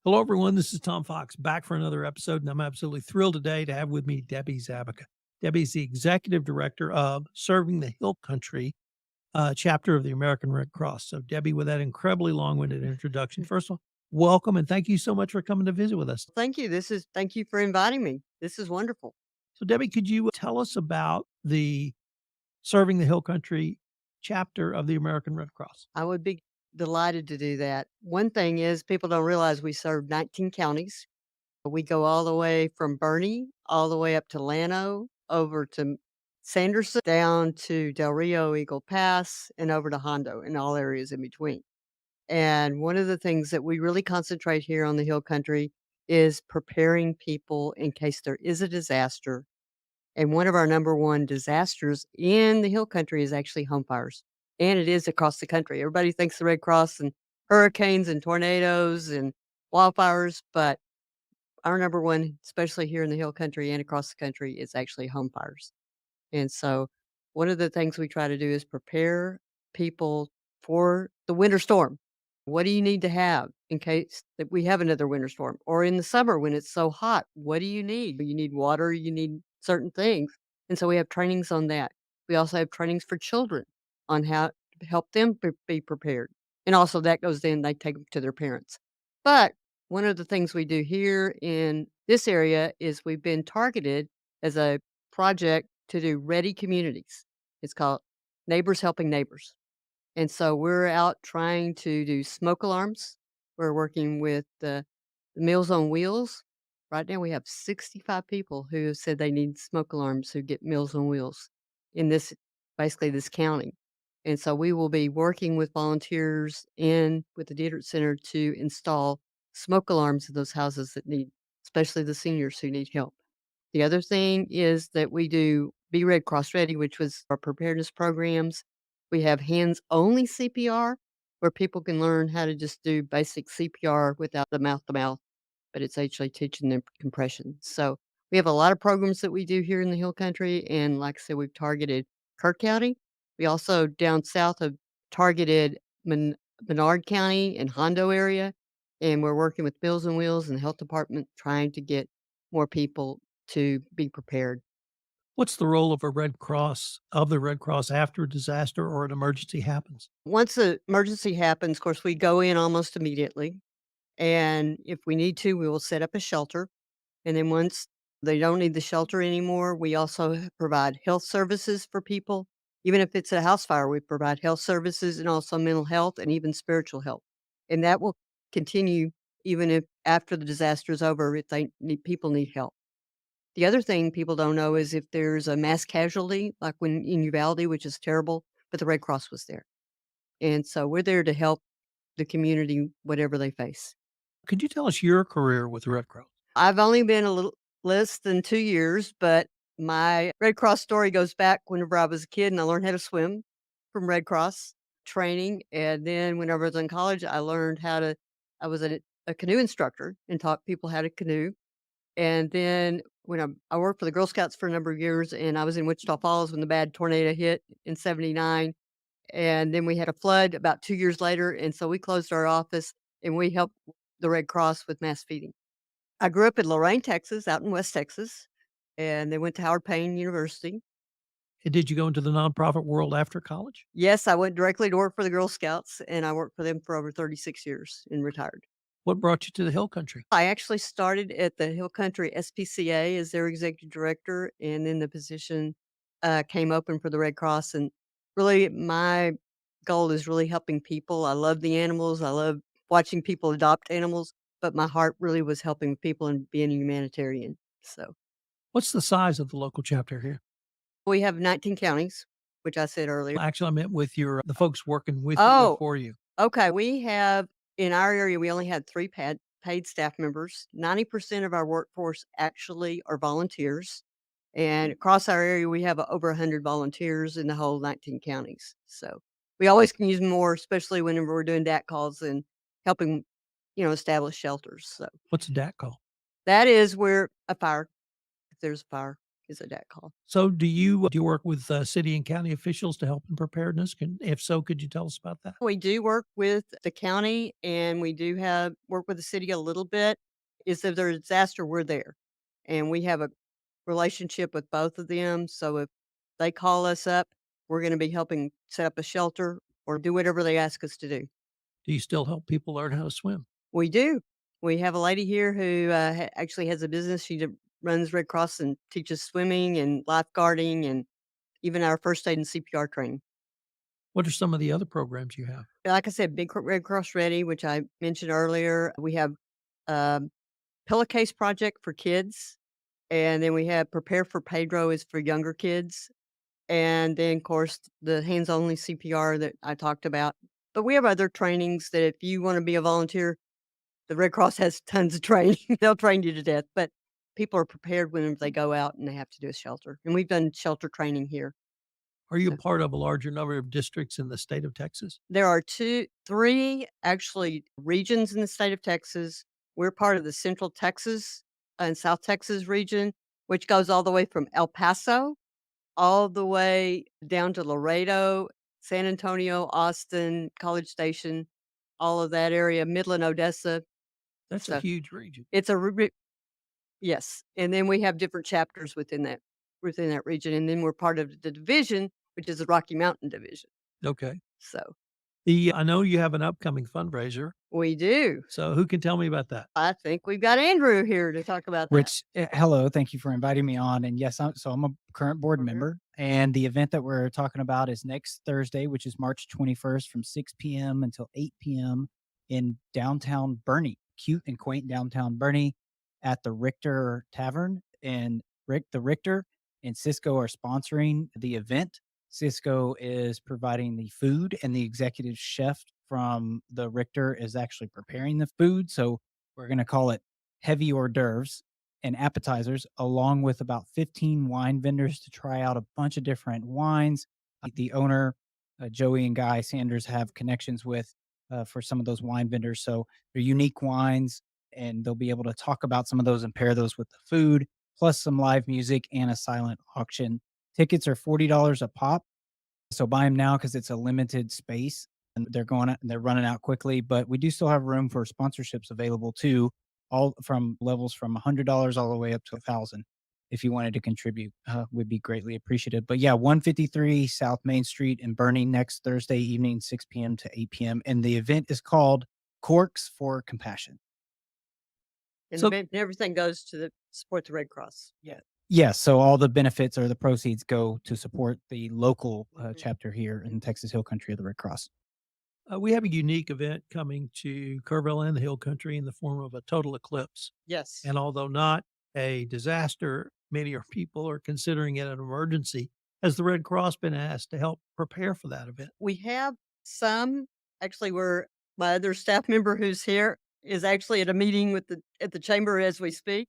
Hello, everyone. This is Tom Fox back for another episode, and I'm absolutely thrilled today to have with me Debbie Zabica. Debbie is the executive director of Serving the Hill Country chapter of the American Red Cross. So, Debbie, with that incredibly long winded introduction, first of all, welcome and thank you so much for coming to visit with us. Thank you for inviting me. This is wonderful. So, Debbie, could you tell us about the Serving the Hill Country chapter of the American Red Cross? I would be delighted to do that. One thing is people don't realize we serve 19 counties. We go all the way from Bernie, all the way up to Llano, over to Sanderson, down to Del Rio, Eagle Pass, and over to Hondo and all areas in between. And one of the things that we really concentrate here on the Hill Country is preparing people in case there is a disaster. And one of our number one disasters in the hill country is actually home fires, and it is across the country. Everybody thinks the Red Cross and hurricanes and tornadoes and wildfires, but our number one, especially here in the hill country and across the country, is actually home fires. And so one of the things we try to do is prepare people for the winter storm. What do you need to have in case that we have another winter storm? Or in the summer when it's so hot, what do you need? You need water, you need certain things. And so we have trainings on that. We also have trainings for children on how to help them be prepared. And also that goes in, they take them to their parents. But one of the things we do here in this area is we've been targeted as a project to do ready communities. It's called Neighbors Helping Neighbors. And so we're out trying to do smoke alarms. We're working with the Meals on Wheels. Right now we have 65 people who have said they need smoke alarms who get Meals on Wheels in this basically this county. And so we will be working with volunteers in with the Dietrich Center to install smoke alarms in those houses that need, especially the seniors who need help. The other thing is that we do Be Red Cross Ready, which was our preparedness programs. We have hands-only CPR, where people can learn how to just do basic CPR without the mouth-to-mouth, but it's actually teaching them compression. So, we have a lot of programs that we do here in the Hill Country, and like I said, we've targeted Kirk County. We also down south have targeted Menard County and Hondo area, and we're working with Meals on Wheels and the health department trying to get more people to be prepared. What's the role of the Red Cross after a disaster or an emergency happens? Once the emergency happens, of course, we go in almost immediately. And if we need to, we will set up a shelter. And then once they don't need the shelter anymore, we also provide health services for people. Even if it's a house fire, we provide health services and also mental health and even spiritual help. And that will continue even if after the disaster is over, if people need help. The other thing people don't know is if there's a mass casualty, like when in Uvalde, which is terrible, but the Red Cross was there. And so we're there to help the community, whatever they face. Could you tell us your career with the Red Cross? I've only been a little less than 2 years, but my Red Cross story goes back whenever I was a kid and I learned how to swim from Red Cross training. And then whenever I was in college, I was a canoe instructor and taught people how to canoe. And then when I worked for the Girl Scouts for a number of years, and I was in Wichita Falls when the bad tornado hit in '79, and then we had a flood about 2 years later, and so we closed our office, and we helped the Red Cross with mass feeding. I grew up in Lorain, Texas, out in West Texas, and then went to Howard Payne University. And did you go into the nonprofit world after college? Yes, I went directly to work for the Girl Scouts, and I worked for them for over 36 years and retired. What brought you to the Hill Country? I actually started at the Hill Country SPCA as their executive director, and then the position, came open for the Red Cross, and really my goal is really helping people. I love the animals, I love watching people adopt animals, but my heart really was helping people and being a humanitarian, so What's the size of the local chapter here? we have 19 counties, which I said earlier. Actually, I meant with the folks working with you or Oh, for you. okay, we have in our area, we only had 3 paid staff members. 90% of our workforce actually are volunteers, and across our area, we have over 100 volunteers in the whole 19 counties. So, we always can use more, especially whenever we're doing DAC calls and helping, establish shelters. So, What's a DAC call? that is where if there's a fire. is a DAT call. So do you work with, city and county officials to help in preparedness? If so, could you tell us about that? We do work with the county and we do have work with the city a little bit. Is if there's a disaster, we're there. And we have a relationship with both of them. So if they call us up, we're going to be helping set up a shelter or do whatever they ask us to do. Do you still help people learn how to swim? We do. We have a lady here who actually has a business. She runs Red Cross and teaches swimming and lifeguarding and even our first aid and CPR training. What are some of the other programs you have? Like I said, Red Cross Ready, which I mentioned earlier. We have um, pillowcase project for kids, and then we have Prepare for Pedro is for younger kids, and then of course the hands only CPR that I talked about. But we have other trainings that if you want to be a volunteer, the Red Cross has tons of training. They'll train you to death, but people are prepared when they go out and they have to do a shelter. And we've done shelter training here. Are you So part of a larger number of districts in the state of Texas? there are 3 actually regions in the state of Texas. We're part of the Central Texas and South Texas region, which goes all the way from El Paso all the way down to Laredo, San Antonio, Austin, College Station, all of that area, Midland, Odessa. That's a So huge region. it's a yes, and then we have different chapters within that region, and then we're part of the division, which is the Rocky Mountain Division. Okay. So I know you have an upcoming fundraiser, we do. so who can tell me about that? I think we've got Andrew here to talk about that. Which hello, thank you for inviting me on. And yes, I'm a current board Okay. member, and the event that we're talking about is next Thursday, which is March 21st, from 6 p.m. until 8 p.m. in downtown Bernie, cute and quaint downtown Bernie, at the Richter Tavern. And the Richter and Cisco are sponsoring the event. Cisco is providing the food, and the executive chef from the Richter is actually preparing the food. So we're going to call it heavy hors d'oeuvres and appetizers, along with about 15 wine vendors to try out a bunch of different wines. The owner, Joey and Guy Sanders, have connections with for some of those wine vendors. So they're unique wines, and they'll be able to talk about some of those and pair those with the food, plus some live music and a silent auction. Tickets are $40 a pop. So buy them now because it's a limited space and they're running out quickly. But we do still have room for sponsorships available too, all from levels from $100 all the way up to 1,000. If you wanted to contribute, would be greatly appreciated. But yeah, 153 South Main Street in Bernie next Thursday evening, 6 p.m. to 8 p.m. And the event is called Corks for Compassion. And So everything goes to support the Red Cross. Yeah. Yes. So all the benefits or the proceeds go to support the local chapter here in Texas Hill Country of the Red Cross. we have a unique event coming to Kerrville and the Hill Country in the form of a total eclipse. Yes. And although not a disaster, many people are considering it an emergency. Has the Red Cross been asked to help prepare for that event? We have some actually we're my other staff member who's here is actually at a meeting with the chamber as we speak.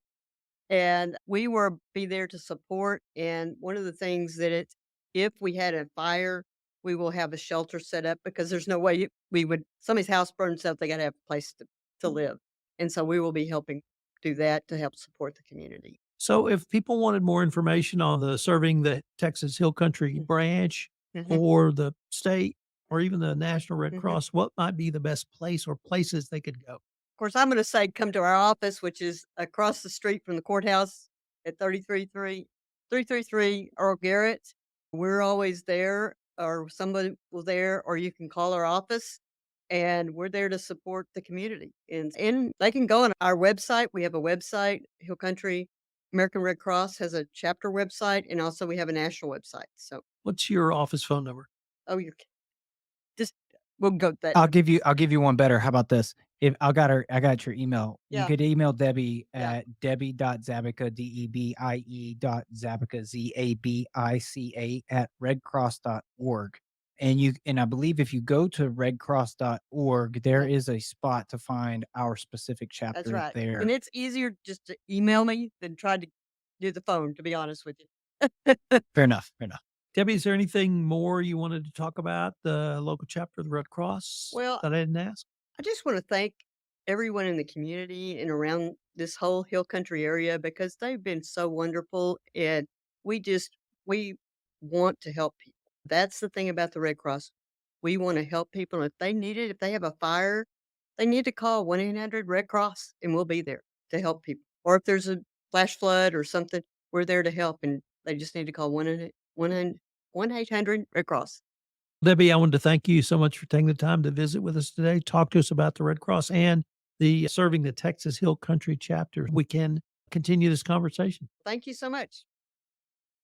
And we will be there to support. And one of the things that if we had a fire, we will have a shelter set up because there's no way we would, somebody's house burns up, they got to have a place to live. And so we will be helping do that to help support the community. So if people wanted more information on the serving the Texas Hill Country branch Mm-hmm. or the state or even the National Red Mm-hmm. Cross, what might be the best place or places they could go? Of course, I'm going to say come to our office, which is across the street from the courthouse at 333 Earl Garrett. We're always there, or somebody will there, or you can call our office, and we're there to support the community. And they can go on our website. We have a website, Hill Country American Red Cross has a chapter website, and also we have a national website. So, What's your office phone number? oh, you're just we'll go that. I'll give you one better. How about this? If I got your email. You Yeah. could email Debbie Yeah. at debbie.zabica, Debie.Zabica, Zabica at redcross.org. And I believe if you go to redcross.org, there Yeah. is a spot to find our specific That's chapter right. there. And it's easier just to email me than try to do the phone, to be honest with you. Fair enough. Fair enough. Debbie, is there anything more you wanted to talk about the local chapter of the Red Cross Well, that I didn't ask? I just want to thank everyone in the community and around this whole hill country area because they've been so wonderful. And We want to help people. That's the thing about the Red Cross. We want to help people. If they need it, if they have a fire, they need to call 1-800 Red Cross and we'll be there to help people. Or if there's a flash flood or something, we're there to help and they just need to call 1-800 Red Cross. Debbie, I wanted to thank you so much for taking the time to visit with us today. Talk to us about the Red Cross and the Serving the Texas Hill Country chapter. We can continue this conversation. Thank you so much.